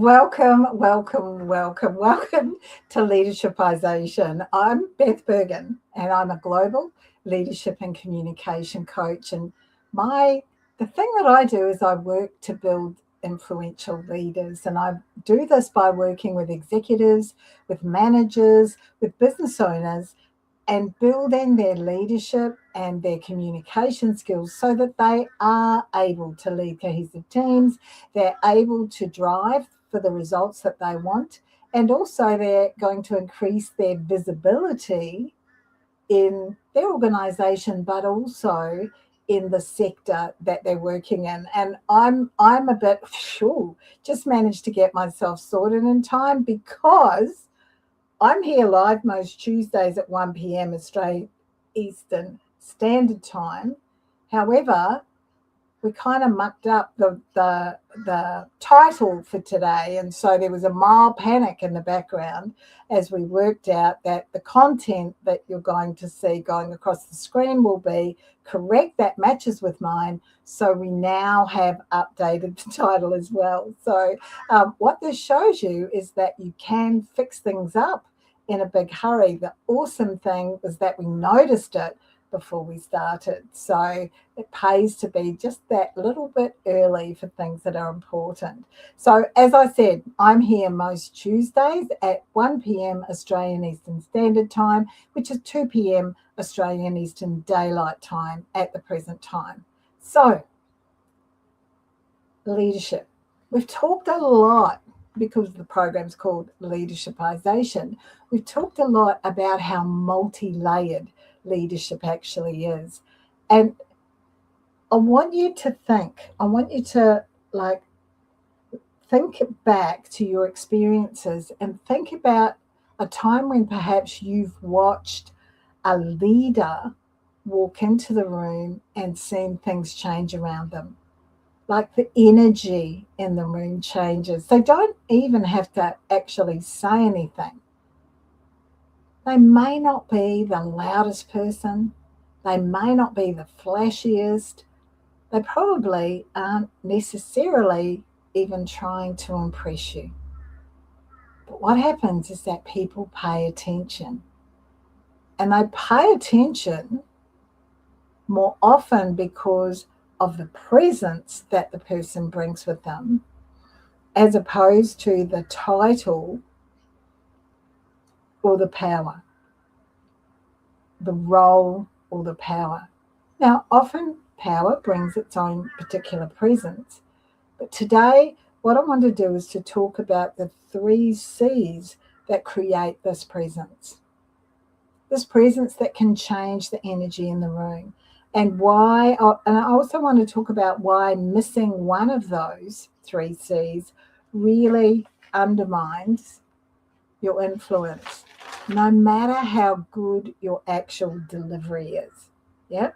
Welcome to Leadershipisation. I'm Beth Bergen and I'm a global leadership and communication coach. And the thing that I do is I work to build influential leaders. And I do this by working with executives, with managers, with business owners, and building their leadership and their communication skills so that they are able to lead cohesive teams, they're able to drive for the results that they want, and also they're going to increase their visibility in their organization, but also in the sector that they're working in. And I'm a bit, just managed to get myself sorted in time because I'm here live most Tuesdays at 1 p.m. Australian Eastern Standard Time. However, we kind of mucked up the title for today, and so there was a mild panic in the background as we worked out that the content that you're going to see going across the screen will be correct, that matches with mine. So we now have updated the title as well. So what this shows you is that you can fix things up in a big hurry. The awesome thing was that we noticed it before we started. So it pays to be just that little bit early for things that are important. So as I said, I'm here most Tuesdays at 1 p.m. Australian Eastern Standard Time, which is 2 p.m. Australian Eastern Daylight Time at the present time. So leadership. We've talked a lot, because the program's called Leadershipisation, we've talked a lot about how multi-layered leadership actually is. And I want you to think back to your experiences and think about a time when perhaps you've watched a leader walk into the room and seen things change around them. Like the energy in the room changes. They don't even have to actually say anything. They may not be the loudest person. They may not be the flashiest. They probably aren't necessarily even trying to impress you. But what happens is that people pay attention. And they pay attention more often because of the presence that the person brings with them, as opposed to the title or the power, the role or the power. Now, often power brings its own particular presence, but today what I want to do is to talk about the 3 C's that create this presence that can change the energy in the room. And why, and I also want to talk about why missing one of those 3 C's really undermines your influence, no matter how good your actual delivery is. Yep,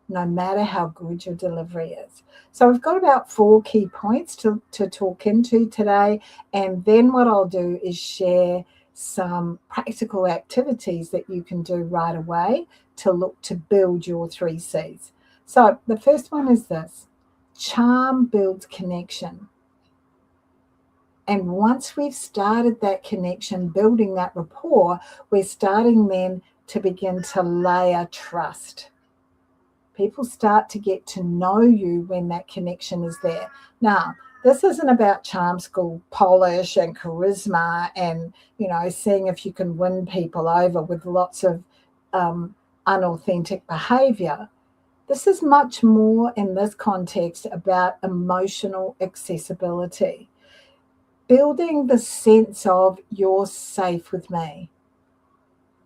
no matter how good your delivery is. So we've got about 4 key points to talk into today. And then what I'll do is share some practical activities that you can do right away to look to build your 3 C's. So the first one is this: charm builds connection. And once we've started that connection, building that rapport, we're starting then to begin to layer trust. People start to get to know you when that connection is there. Now, this isn't about charm school polish and charisma and, seeing if you can win people over with lots of unauthentic behavior. This is much more in this context about emotional accessibility. Building the sense of you're safe with me.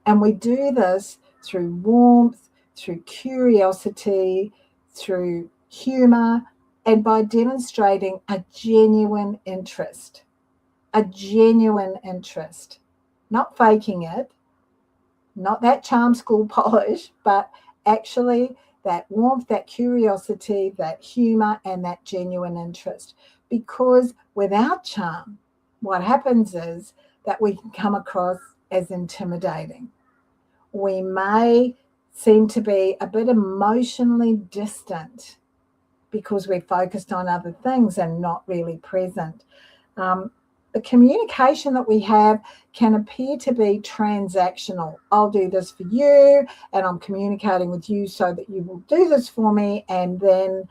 And we do this through warmth, through curiosity, through humor, and by demonstrating a genuine interest. Not faking it, not that charm school polish, but actually that warmth, that curiosity, that humor, and that genuine interest. Because without charm, what happens is that we can come across as intimidating. We may seem to be a bit emotionally distant because we're focused on other things and not really present. The communication that we have can appear to be transactional. I'll do this for you, and I'm communicating with you so that you will do this for me, and then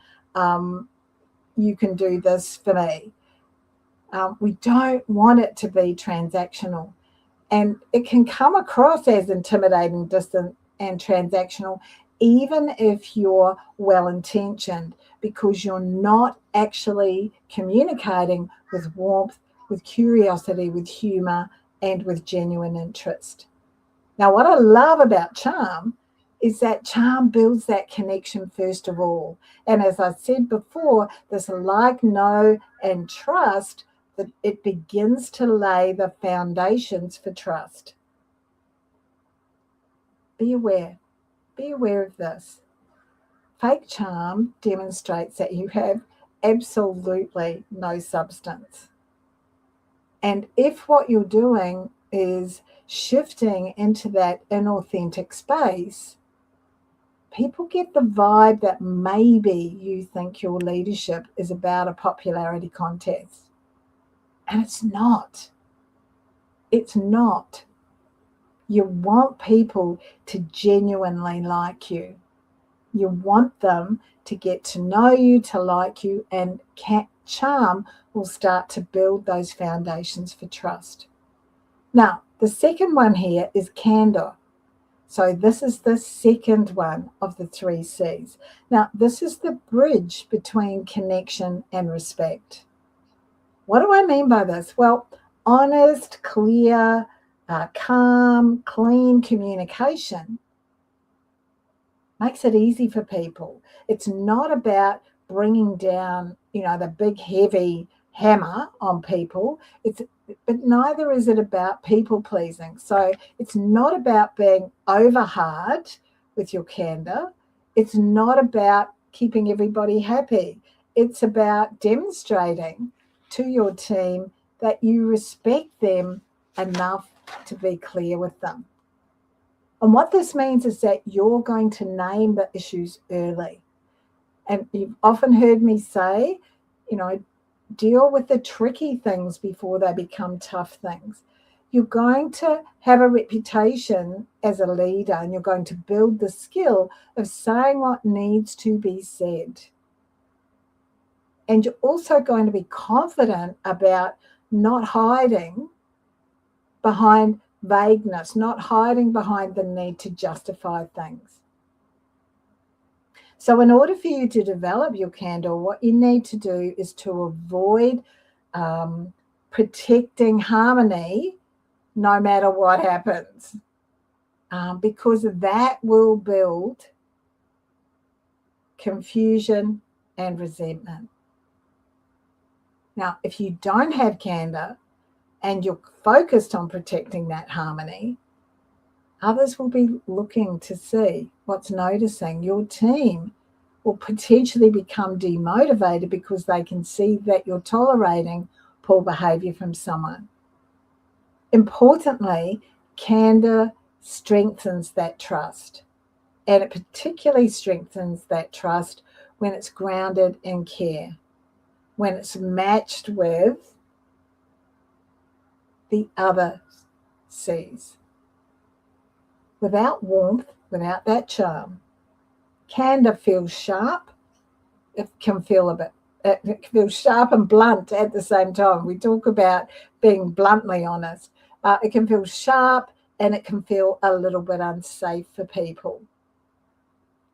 you can do this for me. We don't want it to be transactional. And it can come across as intimidating, distant, and transactional, even if you're well-intentioned, because you're not actually communicating with warmth, with curiosity, with humor, and with genuine interest. Now, what I love about charm is that charm builds that connection first of all. And as I said before, this like, know, and trust, that it begins to lay the foundations for trust. Be aware of this. Fake charm demonstrates that you have absolutely no substance. And if what you're doing is shifting into that inauthentic space, people get the vibe that maybe you think your leadership is about a popularity contest. And it's not. It's not. You want people to genuinely like you. You want them to get to know you, to like you, and charm will start to build those foundations for trust. Now, the second one here is candor. So this is the second one of the 3 C's. Now, this is the bridge between connection and respect. What do I mean by this? Well, honest, clear, calm, clean communication makes it easy for people. It's not about bringing down, the big heavy hammer on people. But neither is it about people pleasing. So it's not about being over hard with your candor. It's not about keeping everybody happy. It's about demonstrating to your team that you respect them enough to be clear with them. And what this means is that you're going to name the issues early. And you've often heard me say, deal with the tricky things before they become tough things. You're going to have a reputation as a leader, and you're going to build the skill of saying what needs to be said. And you're also going to be confident about not hiding behind vagueness, not hiding behind the need to justify things. So in order for you to develop your candor, what you need to do is to avoid protecting harmony no matter what happens, because that will build confusion and resentment. Now, if you don't have candor and you're focused on protecting that harmony, others will be looking to see what's noticing. Your team will potentially become demotivated because they can see that you're tolerating poor behavior from someone. Importantly, candor strengthens that trust, and it particularly strengthens that trust when it's grounded in care, when it's matched with the other C's. Without warmth, without that charm, candor feels sharp. It can feel sharp and blunt at the same time. We talk about being bluntly honest. It can feel sharp, and it can feel a little bit unsafe for people.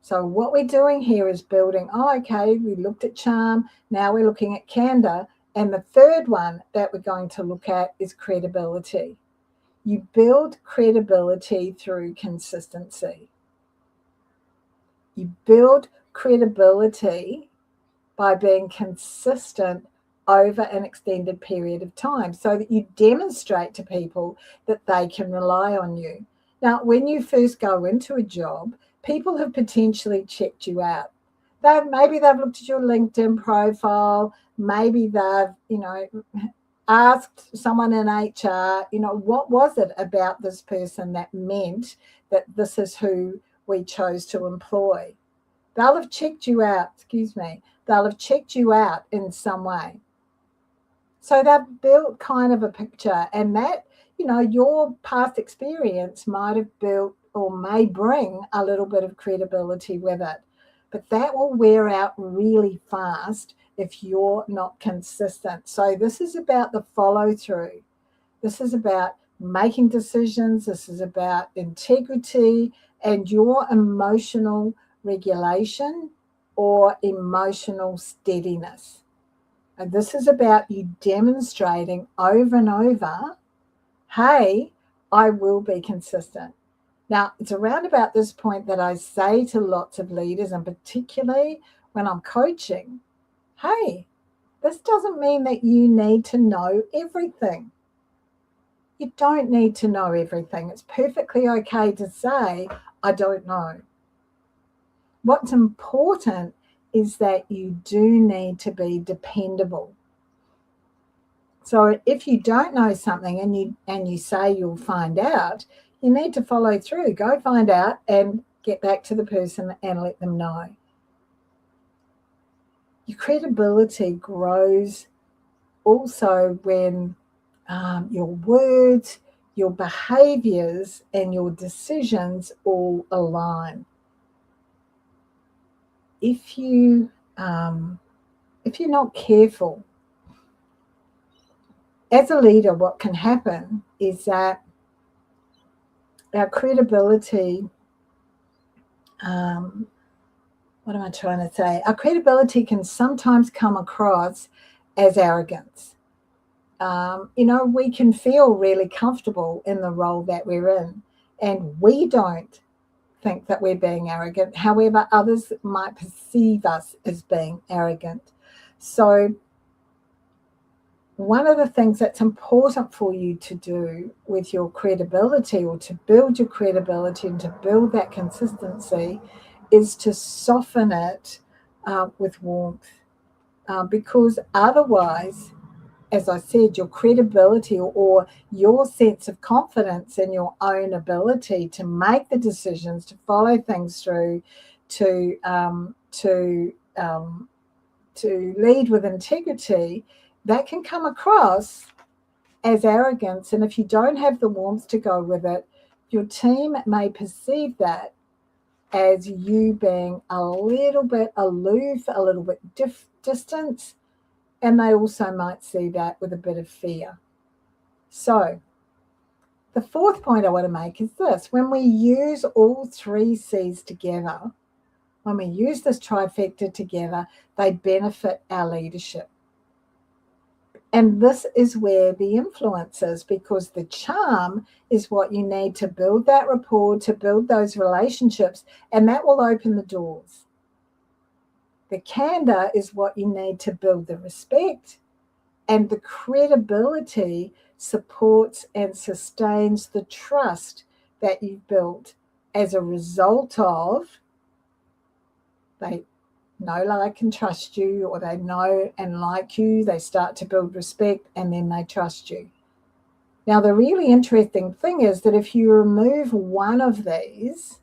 So what we're doing here is building, we looked at charm, now we're looking at candor, and the third one that we're going to look at is credibility. You build credibility through consistency. You build credibility by being consistent over an extended period of time so that you demonstrate to people that they can rely on you. Now, when you first go into a job, people have potentially checked you out. Maybe they've looked at your LinkedIn profile, maybe they've, asked someone in HR, what was it about this person that meant that this is who we chose to employ? They'll have checked you out, They'll have checked you out in some way. So they've built kind of a picture, and that, your past experience might have built or may bring a little bit of credibility with it. But that will wear out really fast if you're not consistent. So this is about the follow through. This is about making decisions. This is about integrity and your emotional regulation or emotional steadiness. And this is about you demonstrating over and over, hey, I will be consistent. Now, it's around about this point that I say to lots of leaders, and particularly when I'm coaching, hey, this doesn't mean that you need to know everything. You don't need to know everything. It's perfectly okay to say, I don't know. What's important is that you do need to be dependable. So if you don't know something and you say you'll find out, you need to follow through. Go find out and get back to the person and let them know. Your credibility grows also when your words, your behaviors, and your decisions all align. If you're not careful, as a leader, what can happen is that our credibility, what am I trying to say? Our credibility can sometimes come across as arrogance. We can feel really comfortable in the role that we're in, and we don't think that we're being arrogant. However, others might perceive us as being arrogant. So one of the things that's important for you to do with your credibility, or to build your credibility and to build that consistency, is to soften it with warmth. Because otherwise, as I said, your credibility or your sense of confidence in your own ability to make the decisions, to follow things through, to lead with integrity, that can come across as arrogance. And if you don't have the warmth to go with it, your team may perceive that as you being a little bit aloof, a little bit distant, and they also might see that with a bit of fear. So the fourth point I want to make is this: when we use all three C's together, when we use this trifecta together, they benefit our leadership. And this is where the influence is, because the charm is what you need to build that rapport, to build those relationships, and that will open the doors. The candor is what you need to build the respect, and the credibility supports and sustains the trust that you've built as a result of they know, like, and trust you, or they know and like you, they start to build respect, and then they trust you. Now, the really interesting thing is that if you remove one of these,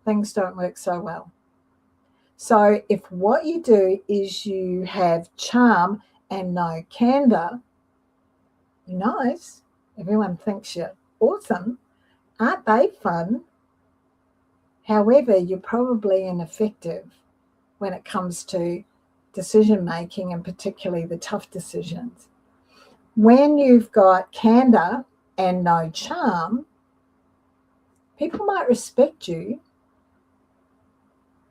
things don't work so well. So if what you do is you have charm and no candor, you're nice, everyone thinks you're awesome, aren't they fun? However, you're probably ineffective when it comes to decision making, and particularly the tough decisions. When you've got candor and no charm, people might respect you,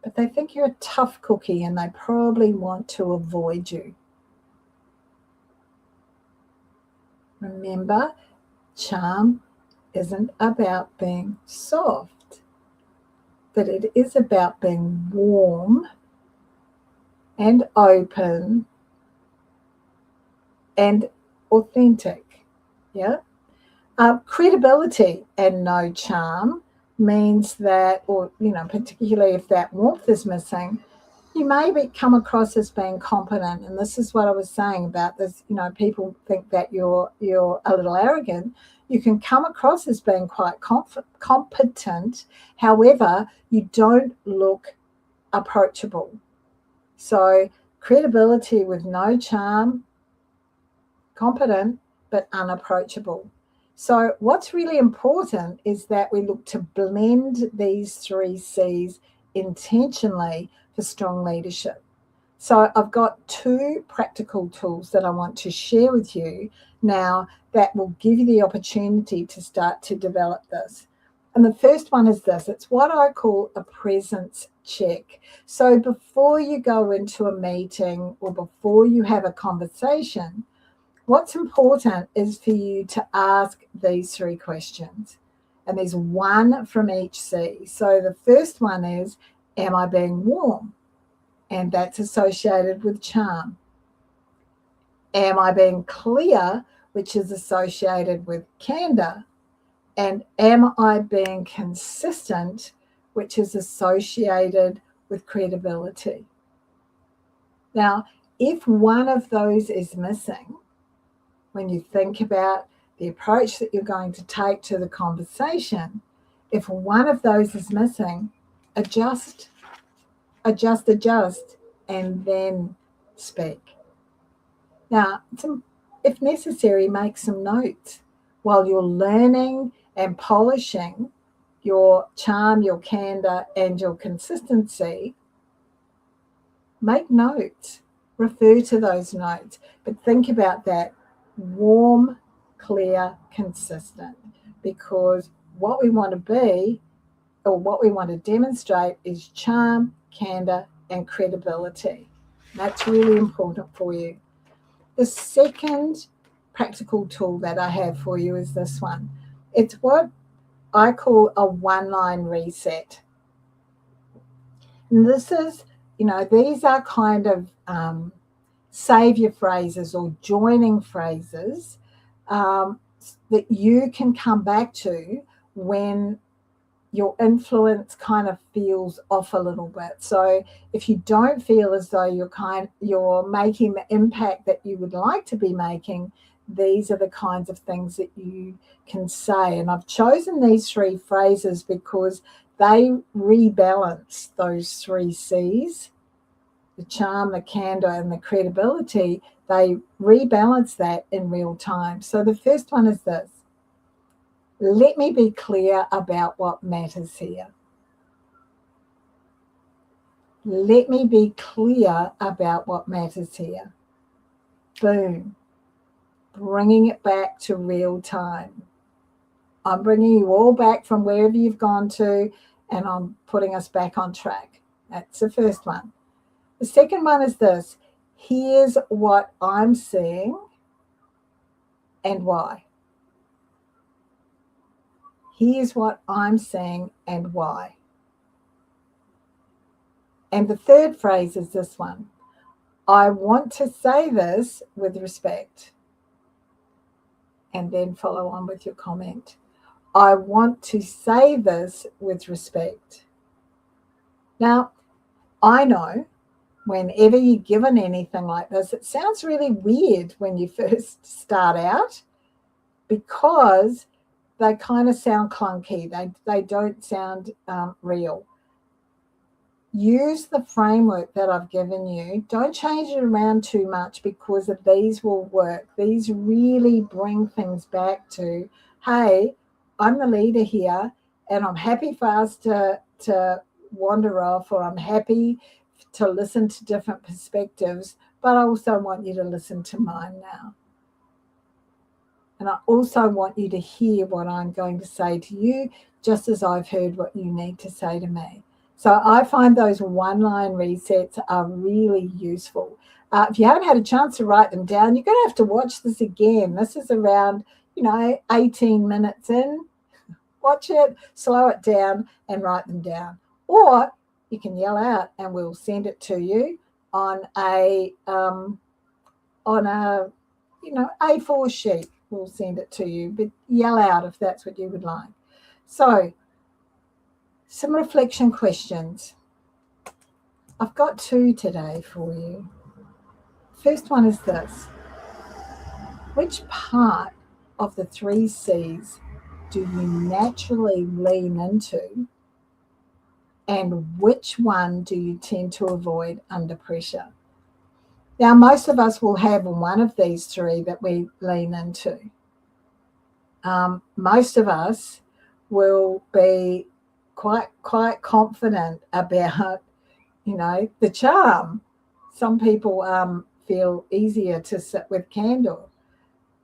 but they think you're a tough cookie and they probably want to avoid you. Remember, charm isn't about being soft, but it is about being warm and open and authentic. Yeah. Credibility and no charm means that, or particularly if that warmth is missing, you may come across as being competent. And this is what I was saying about this. People think that you're a little arrogant. You can come across as being quite competent. However, you don't look approachable. So credibility with no charm competent, but unapproachable. So what's really important is that we look to blend these 3 C's intentionally for strong leadership. So I've got 2 practical tools that I want to share with you now that will give you the opportunity to start to develop this. And the first one is this. It's what I call a presence check. So before you go into a meeting or before you have a conversation, what's important is for you to ask these 3 questions. And there's 1 from each C. So the first one is, am I being warm? And that's associated with charm. Am I being clear, which is associated with candor? And am I being consistent, which is associated with credibility? Now, if one of those is missing, when you think about the approach that you're going to take to the conversation, if one of those is missing, adjust, and then speak. Now, if necessary, make some notes while you're learning and polishing your charm, your candor, and your consistency. Make notes, refer to those notes, but think about that warm, clear, consistent, because what we want to be or what we want to demonstrate is charm, candor, and credibility. That's really important for you. The second practical tool that I have for you is this one. It's what I call a 1-line reset. And this is, these are kind of savior phrases or joining phrases that you can come back to when your influence kind of feels off a little bit. So if you don't feel as though you're making the impact that you would like to be making, these are the kinds of things that you can say. And I've chosen these 3 phrases because they rebalance those 3 C's, the charm, the candor, and the credibility. They rebalance that in real time. So the first one is this. Let me be clear about what matters here. Let me be clear about what matters here. Boom. Bringing it back to real time. I'm bringing you all back from wherever you've gone to, and I'm putting us back on track. That's the first one. The second one is this. Here's what I'm seeing and why. Here's what I'm seeing and why. And the third phrase is this one. I want to say this with respect. And then follow on with your comment. I want to say this with respect. Now, I know whenever you're given anything like this, it sounds really weird when you first start out because they kind of sound clunky. They don't sound real. Use the framework that I've given you. Don't change it around too much because these will work. These really bring things back to, hey, I'm the leader here and I'm happy for us to wander off, or I'm happy to listen to different perspectives, but I also want you to listen to mine now. And I also want you to hear what I'm going to say to you, just as I've heard what you need to say to me. So I find those 1-line resets are really useful. If you haven't had a chance to write them down, you're going to have to watch this again. This is around, 18 minutes in. Watch it, slow it down, and write them down. Or you can yell out, and we'll send it to you on a A4 sheet. We'll send it to you, but yell out if that's what you would like. So, some reflection questions. I've got 2 today for you. First one is this. Which part of the 3 C's do you naturally lean into, and which one do you tend to avoid under pressure? Now, most of us will have one of these three that we lean into. Most of us will be quite confident about, the charm. Some people feel easier to sit with candor.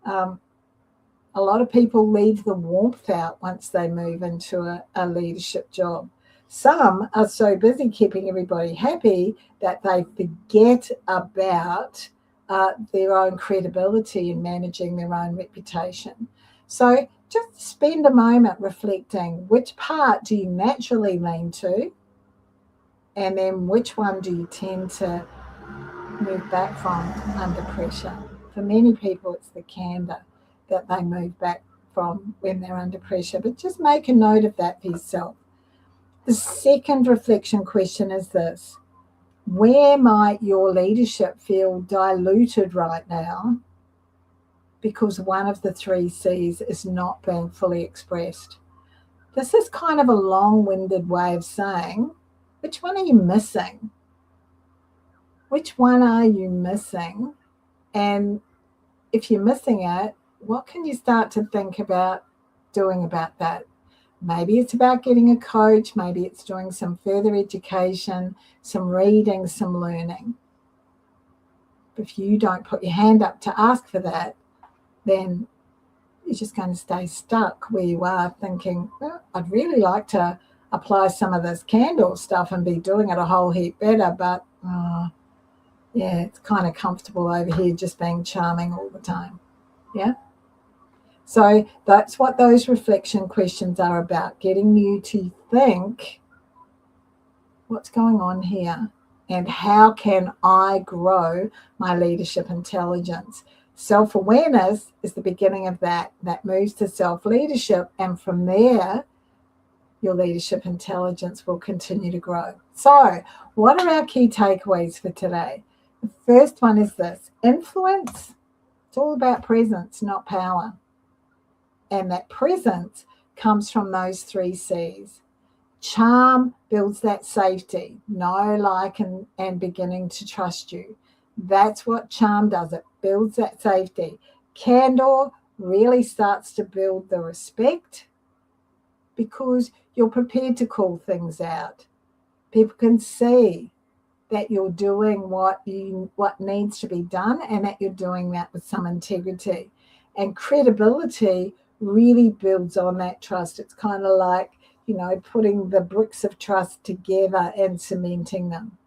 A lot of people leave the warmth out once they move into a leadership job. Some are so busy keeping everybody happy that they forget about their own credibility in managing their own reputation. So just spend a moment reflecting, which part do you naturally lean to? And then which one do you tend to move back from under pressure? For many people, it's the candor that they move back from when they're under pressure. But just make a note of that for yourself. The second reflection question is this: where might your leadership feel diluted right now because one of the three C's is not being fully expressed? This is kind of a long-winded way of saying, which one are you missing? Which one are you missing? And if you're missing it, what can you start to think about doing about that? Maybe it's about getting a coach. Maybe it's doing some further education, some reading, some learning. If you don't put your hand up to ask for that, then you're just going to stay stuck where you are thinking, well, I'd really like to apply some of this candor stuff and be doing it a whole heap better, but yeah, it's kind of comfortable over here just being charming all the time. Yeah. So that's what those reflection questions are about, getting you to think, what's going on here and how can I grow my leadership intelligence? Self-awareness is the beginning of that. That moves to self-leadership, and from there, your leadership intelligence will continue to grow. So what are our key takeaways for today? The first one is this: influence, it's all about presence, not power. And that presence comes from those three C's. Charm builds that safety, know, like, and beginning to trust you. That's what charm does. It builds that safety. Candor really starts to build the respect because you're prepared to call things out. People can see that you're doing what needs to be done and that you're doing that with some integrity. And credibility really builds on that trust. It's kind of like, putting the bricks of trust together and cementing them.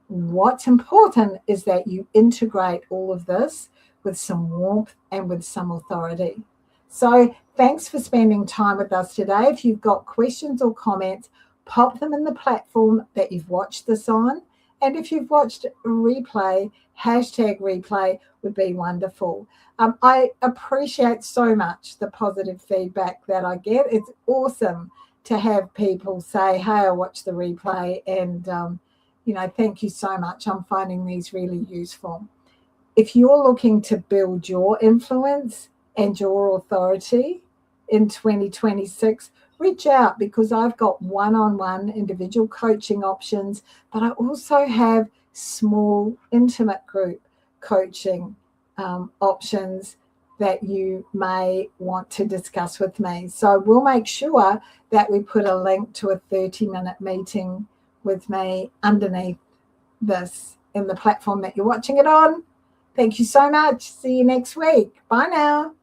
What's important is that you integrate all of this with some warmth and with some authority. So thanks for spending time with us today. If you've got questions or comments, pop them in the platform that you've watched this on. And if you've watched a replay, #replay would be wonderful. I appreciate so much the positive feedback that I get. It's awesome to have people say, hey, I watched the replay and, thank you so much. I'm finding these really useful. If you're looking to build your influence and your authority in 2026, reach out, because I've got one-on-one individual coaching options, but I also have small, intimate group coaching options that you may want to discuss with me. So we'll make sure that we put a link to a 30-minute meeting with me underneath this in the platform that you're watching it on. Thank you so much. See you next week. Bye now.